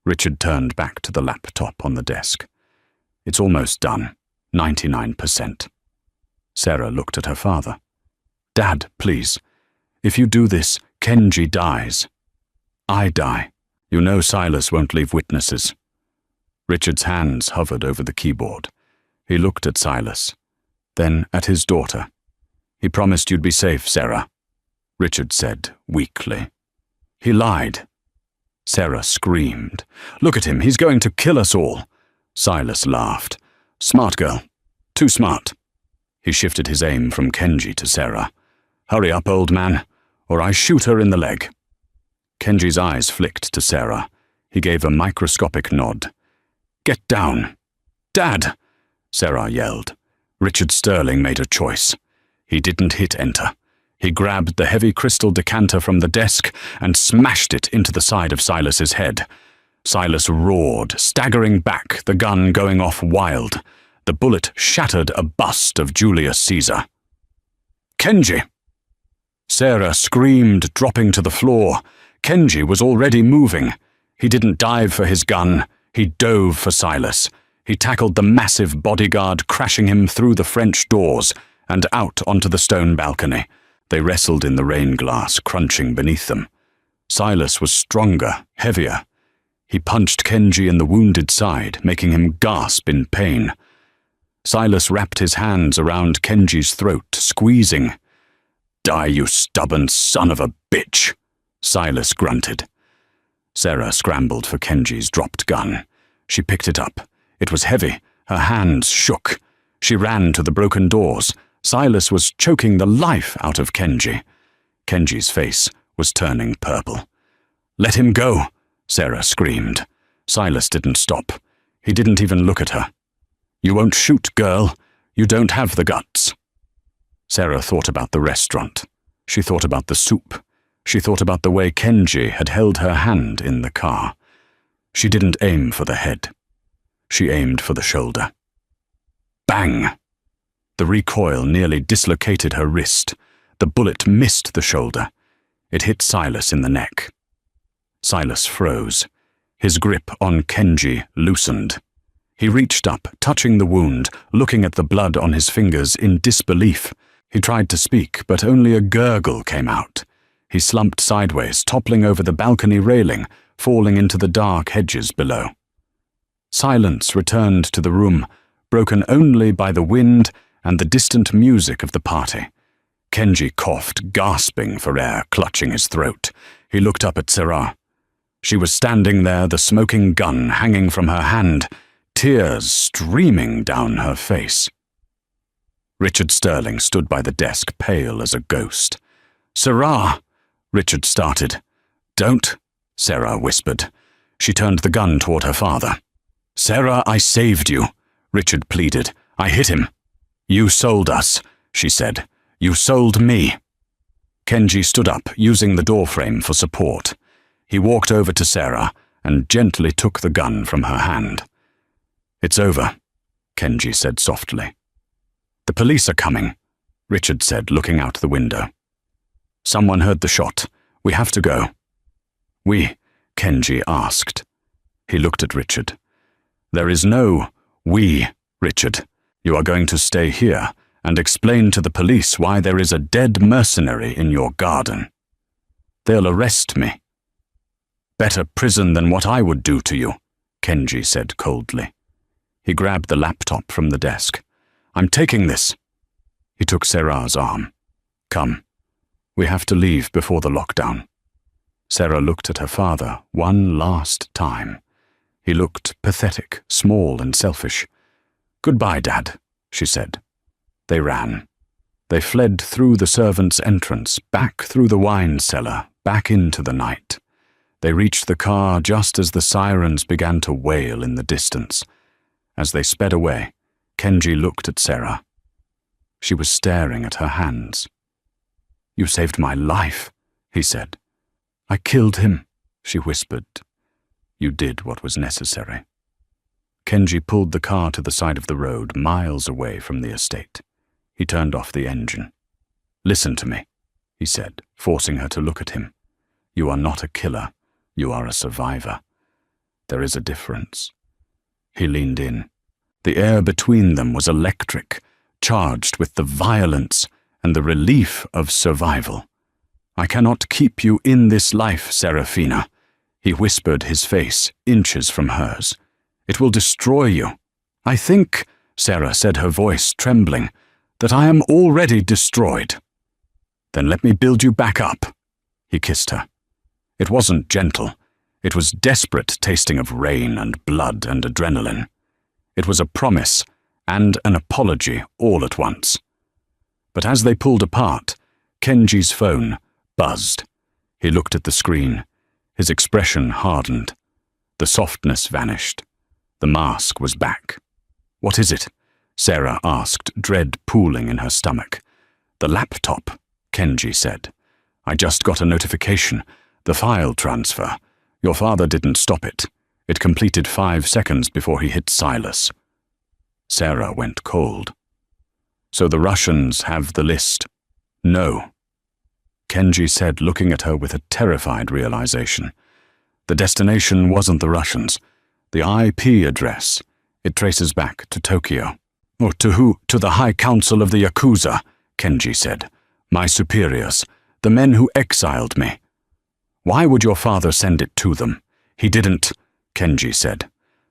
A: Richard turned back to the laptop on the desk. "It's almost done. 99%. Sarah looked at her father. "Dad, please. If you do this, Kenji dies. I die. You know Silas won't leave witnesses." Richard's hands hovered over the keyboard. He looked at Silas, then at his daughter. "He promised you'd be safe, Sarah," Richard said weakly. "He lied." Sarah screamed. "Look at him, he's going to kill us all." Silas laughed. "Smart girl. Too smart." He shifted his aim from Kenji to Sarah. "Hurry up, old man, or I shoot her in the leg." Kenji's eyes flicked to Sarah. He gave a microscopic nod. "Get down." "Dad!" Sarah yelled. Richard Sterling made a choice. He didn't hit enter. He grabbed the heavy crystal decanter from the desk and smashed it into the side of Silas's head. Silas roared, staggering back, the gun going off wild. The bullet shattered a bust of Julius Caesar. "Kenji!" Sarah screamed, dropping to the floor. Kenji was already moving. He didn't dive for his gun. He dove for Silas. He tackled the massive bodyguard, crashing him through the French doors and out onto the stone balcony. They wrestled in the rain glass, crunching beneath them. Silas was stronger, heavier. He punched Kenji in the wounded side, making him gasp in pain. Silas wrapped his hands around Kenji's throat, squeezing. "Die, you stubborn son of a bitch," Silas grunted. Sarah scrambled for Kenji's dropped gun. She picked it up. It was heavy. Her hands shook. She ran to the broken doors. Silas was choking the life out of Kenji. Kenji's face was turning purple. "Let him go," Sarah screamed. Silas didn't stop. He didn't even look at her. "You won't shoot, girl. You don't have the guts." Sarah thought about the restaurant. She thought about the soup. She thought about the way Kenji had held her hand in the car. She didn't aim for the head. She aimed for the shoulder. Bang! The recoil nearly dislocated her wrist. The bullet missed the shoulder. It hit Silas in the neck. Silas froze. His grip on Kenji loosened. He reached up, touching the wound, looking at the blood on his fingers in disbelief. He tried to speak, but only a gurgle came out. He slumped sideways, toppling over the balcony railing, falling into the dark hedges below. Silence returned to the room, broken only by the wind and the distant music of the party. Kenji coughed, gasping for air, clutching his throat. He looked up at Sarah. She was standing there, the smoking gun hanging from her hand, tears streaming down her face. Richard Sterling stood by the desk, pale as a ghost. "Sarah!" Richard started. "Don't," Sarah whispered. She turned the gun toward her father. "Sarah, I saved you," Richard pleaded. "I hit him." "You sold us," she said. "You sold me." Kenji stood up, using the doorframe for support. He walked over to Sarah and gently took the gun from her hand. "It's over," Kenji said softly. "The police are coming," Richard said, looking out the window. "Someone heard the shot. We have to go." "We?" Kenji asked. He looked at Richard. "There is no we, Richard. You are going to stay here and explain to the police why there is a dead mercenary in your garden. They'll arrest me." "Better prison than what I would do to you," Kenji said coldly. He grabbed the laptop from the desk. "I'm taking this." He took Sarah's arm. "Come. We have to leave before the lockdown." Sarah looked at her father one last time. He looked pathetic, small and selfish. "Goodbye, Dad," she said. They ran. They fled through the servants' entrance, back through the wine cellar, back into the night. They reached the car just as the sirens began to wail in the distance. As they sped away, Kenji looked at Sarah. She was staring at her hands. "You saved my life," he said. "I killed him," she whispered. "You did what was necessary." Kenji pulled the car to the side of the road, miles away from the estate. He turned off the engine. "Listen to me," he said, forcing her to look at him. "You are not a killer. You are a survivor. There is a difference." He leaned in. The air between them was electric, charged with the violence and the relief of survival. "I cannot keep you in this life, Serafina," he whispered, his face inches from hers. "It will destroy you." "I think," Sarah said, her voice trembling, "that I am already destroyed." "Then let me build you back up." He kissed her. It wasn't gentle. It was desperate, tasting of rain and blood and adrenaline. It was a promise and an apology all at once. But as they pulled apart, Kenji's phone buzzed. He looked at the screen. His expression hardened. The softness vanished. The mask was back. "What is it?" Sarah asked, dread pooling in her stomach. "The laptop," Kenji said. "I just got a notification. The file transfer. Your father didn't stop it. It completed 5 seconds before he hit Silas." Sarah went cold. "So the Russians have the list?" "No," Kenji said, looking at her with a terrified realization. "The destination wasn't the Russians. The IP address. It traces back to Tokyo." "Or to who?" "To the High Council of the Yakuza," Kenji said. "My superiors. The men who exiled me." "Why would your father send it to them?" "He didn't," Kenji said.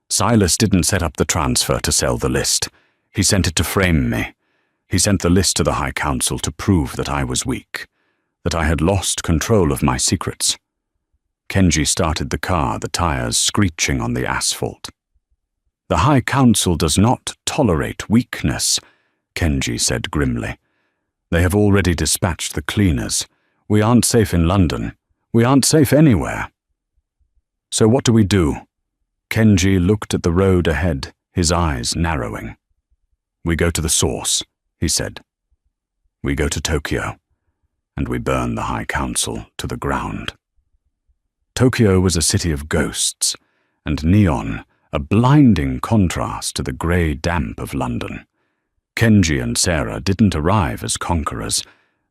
A: "Silas didn't set up the transfer to sell the list. He sent it to frame me. He sent the list to the High Council to prove that I was weak, that I had lost control of my secrets." Kenji started the car, the tires screeching on the asphalt. "The High Council does not tolerate weakness," Kenji said grimly. "They have already dispatched the cleaners. We aren't safe in London. We aren't safe anywhere." "So what do we do?" Kenji looked at the road ahead, his eyes narrowing. "We go to the source," he said. "We go to Tokyo, and we burn the High Council to the ground." Tokyo was a city of ghosts, and neon, a blinding contrast to the grey damp of London. Kenji and Sarah didn't arrive as conquerors.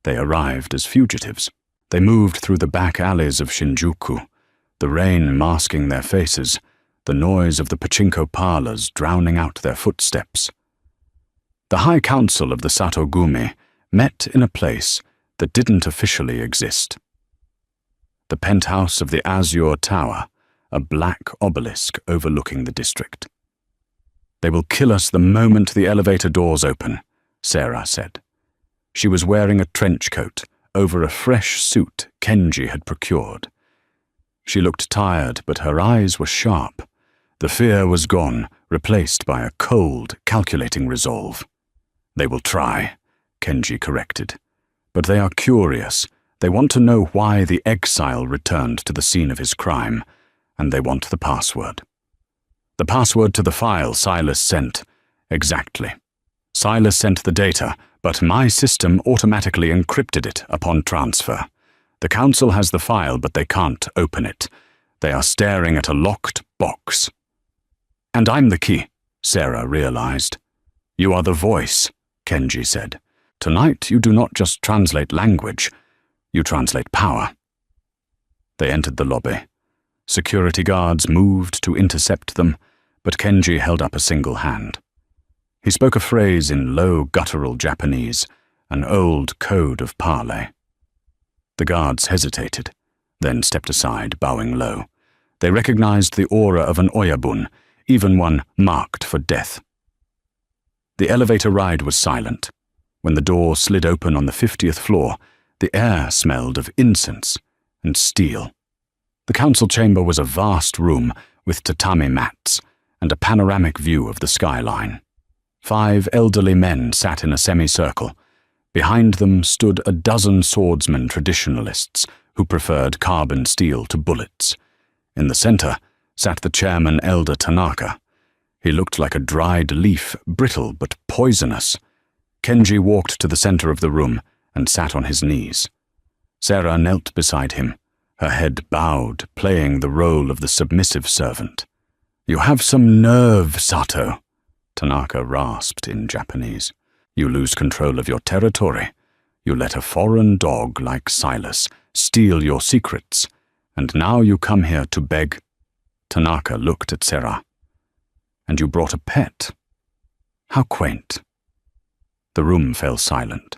A: They arrived as fugitives. They moved through the back alleys of Shinjuku, the rain masking their faces, the noise of the pachinko parlors drowning out their footsteps. The High Council of the Satogumi met in a place that didn't officially exist. The penthouse of the Azure Tower, a black obelisk overlooking the district. "They will kill us the moment the elevator doors open," Sarah said. She was wearing a trench coat over a fresh suit Kenji had procured. She looked tired, but her eyes were sharp. The fear was gone, replaced by a cold, calculating resolve. "They will try," Kenji corrected. "But they are curious. They want to know why the exile returned to the scene of his crime, and they want the password. The password to the file Silas sent. Exactly. Silas sent the data, but my system automatically encrypted it upon transfer. The Council has the file, but they can't open it. They are staring at a locked box. And I'm the key, Sarah realized. You are the voice, Kenji said. Tonight you do not just translate language, you translate power. They entered the lobby. Security guards moved to intercept them, but Kenji held up a single hand. He spoke a phrase in low guttural Japanese, an old code of parley. The guards hesitated, then stepped aside, bowing low. They recognized the aura of an oyabun, even one marked for death. The elevator ride was silent. When the door slid open on the 50th floor, the air smelled of incense and steel. The council chamber was a vast room with tatami mats and a panoramic view of the skyline. 5 elderly men sat in a semicircle. Behind them stood a dozen swordsman traditionalists who preferred carbon steel to bullets. In the center sat the chairman, Elder Tanaka. He looked like a dried leaf, brittle but poisonous. Kenji walked to the center of the room and sat on his knees. Sarah knelt beside him, her head bowed, playing the role of the submissive servant. "You have some nerve, Sato," Tanaka rasped in Japanese. "You lose control of your territory. You let a foreign dog like Silas steal your secrets, and now you come here to beg." Tanaka looked at Sarah. "And you brought a pet. How quaint." The room fell silent.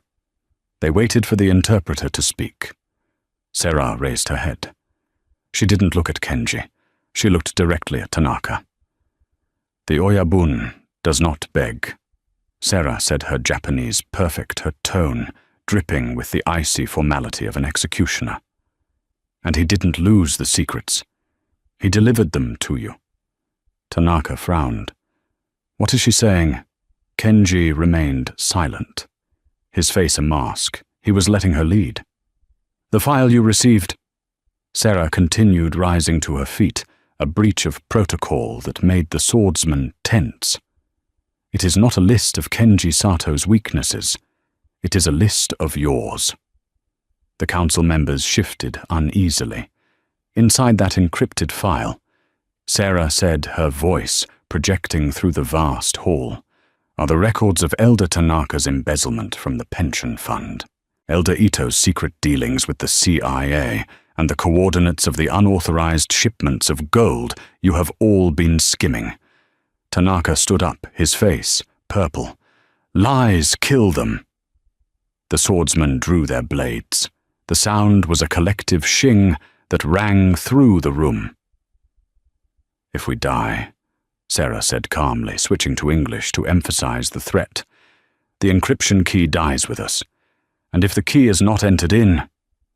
A: They waited for the interpreter to speak. Sarah raised her head. She didn't look at Kenji. She looked directly at Tanaka. "The oyabun does not beg," Sarah said, her Japanese perfect, her tone dripping with the icy formality of an executioner. "And he didn't lose the secrets. He delivered them to you." Tanaka frowned. "What is she saying?" Kenji remained silent, his face a mask. He was letting her lead. "The file you received." Sarah continued, rising to her feet, a breach of protocol that made the swordsman tense. "It is not a list of Kenji Sato's weaknesses. It is a list of yours." The council members shifted uneasily. Inside that encrypted file, Sarah said, her voice projecting through the vast hall, are the records of Elder Tanaka's embezzlement from the pension fund, Elder Ito's secret dealings with the CIA, and the coordinates of the unauthorized shipments of gold you have all been skimming. Tanaka stood up, his face purple. "Lies, kill them." The swordsmen drew their blades. The sound was a collective shing that rang through the room. "If we die," Sarah said calmly, switching to English to emphasize the threat, "the encryption key dies with us. And if the key is not entered in,"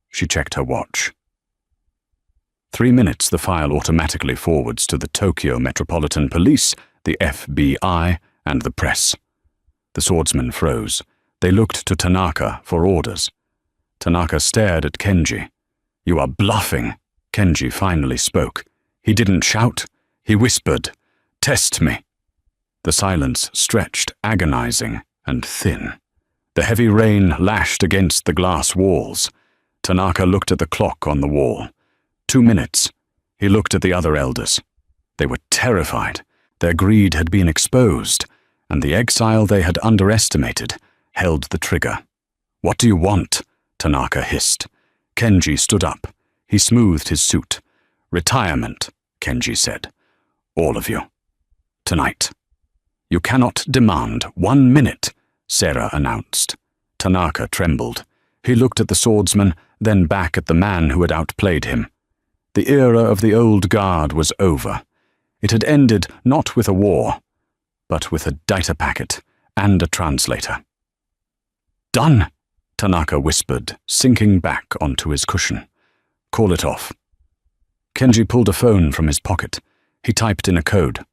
A: she checked her watch. 3 minutes the file automatically forwards to the Tokyo Metropolitan Police, the FBI, and the press. The swordsmen froze. They looked to Tanaka for orders. Tanaka stared at Kenji. "You are bluffing," Kenji finally spoke. He didn't shout. He whispered, "Test me." The silence stretched, agonizing and thin. The heavy rain lashed against the glass walls. Tanaka looked at the clock on the wall. 2 minutes. He looked at the other elders. They were terrified. Their greed had been exposed, and the exile they had underestimated held the trigger. "What do you want?" Tanaka hissed. Kenji stood up. He smoothed his suit. "Retirement," Kenji said. "All of you. Tonight." "You cannot demand 1 minute," Sarah announced. Tanaka trembled. He looked at the swordsman, then back at the man who had outplayed him. The era of the old guard was over. It had ended not with a war, but with a data packet and a translator. "Done," Tanaka whispered, sinking back onto his cushion. "Call it off." Kenji pulled a phone from his pocket. He typed in a code.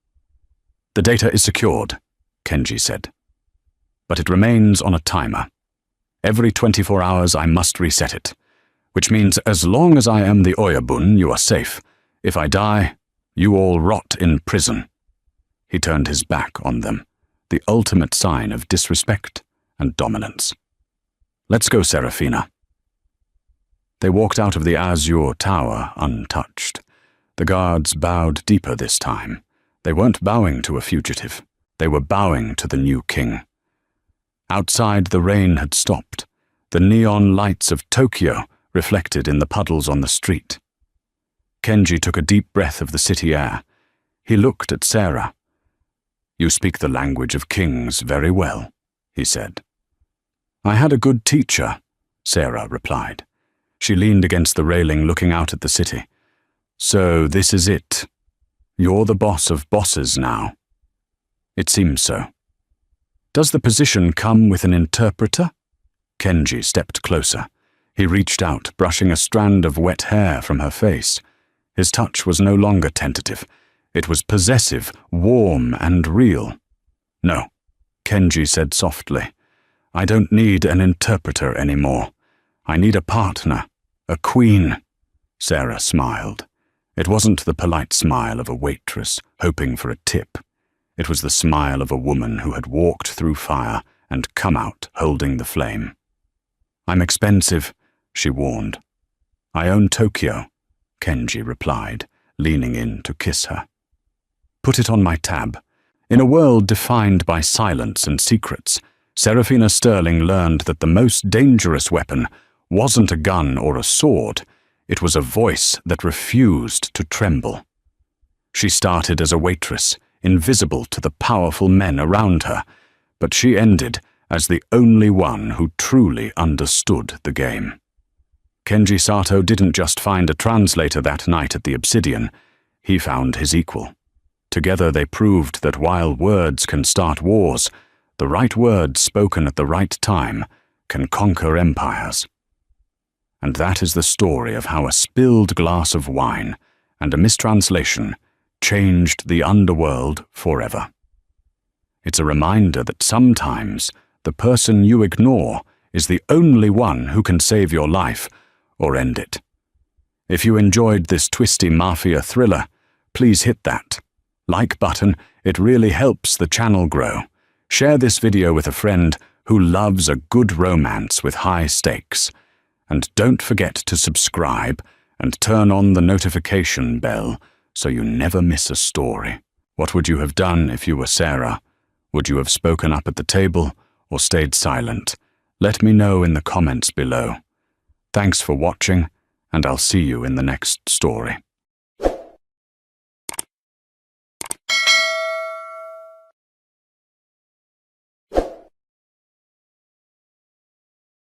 A: "The data is secured," Kenji said. "But it remains on a timer. Every 24 hours I must reset it, which means as long as I am the oyabun, you are safe. If I die, you all rot in prison." He turned his back on them. the ultimate sign of disrespect and dominance. "Let's go, Serafina." They walked out of the azure tower untouched. The guards bowed deeper this time. They weren't bowing to a fugitive. They were bowing to the new king. Outside, the rain had stopped, the neon lights of Tokyo reflected in the puddles on the street. Kenji took a deep breath of the city air. He looked at Sarah. "You speak the language of kings very well," he said. "I had a good teacher," Sarah replied. She leaned against the railing, looking out at the city. "So this is it. You're the boss of bosses now." "It seems so." "Does the position come with an interpreter?" Kenji stepped closer. He reached out, brushing a strand of wet hair from her face. His touch was no longer tentative. It was possessive, warm, and real. "No," Kenji said softly. "I don't need an interpreter anymore. I need a partner, a queen." Sarah smiled. It wasn't the polite smile of a waitress hoping for a tip. It was the smile of a woman who had walked through fire and come out holding the flame. "I'm expensive," she warned. "I own Tokyo," Kenji replied, leaning in to kiss her. "Put it on my tab." In a world defined by silence and secrets, Serafina Sterling learned that the most dangerous weapon wasn't a gun or a sword. It was a voice that refused to tremble. She started as a waitress, invisible to the powerful men around her, but she ended as the only one who truly understood the game. Kenji Sato didn't just find a translator that night at the Obsidian, he found his equal. Together they proved that while words can start wars, the right words spoken at the right time can conquer empires. And that is the story of how a spilled glass of wine and a mistranslation changed the underworld forever. It's a reminder that sometimes the person you ignore is the only one who can save your life or end it. If you enjoyed this twisty Mafia thriller, please hit that like button. It really helps the channel grow. Share this video with a friend who loves a good romance with high stakes. And don't forget to subscribe and turn on the notification bell so you never miss a story. What would you have done if you were Sarah? Would you have spoken up at the table or stayed silent? Let me know in the comments below. Thanks for watching, and I'll see you in the next story.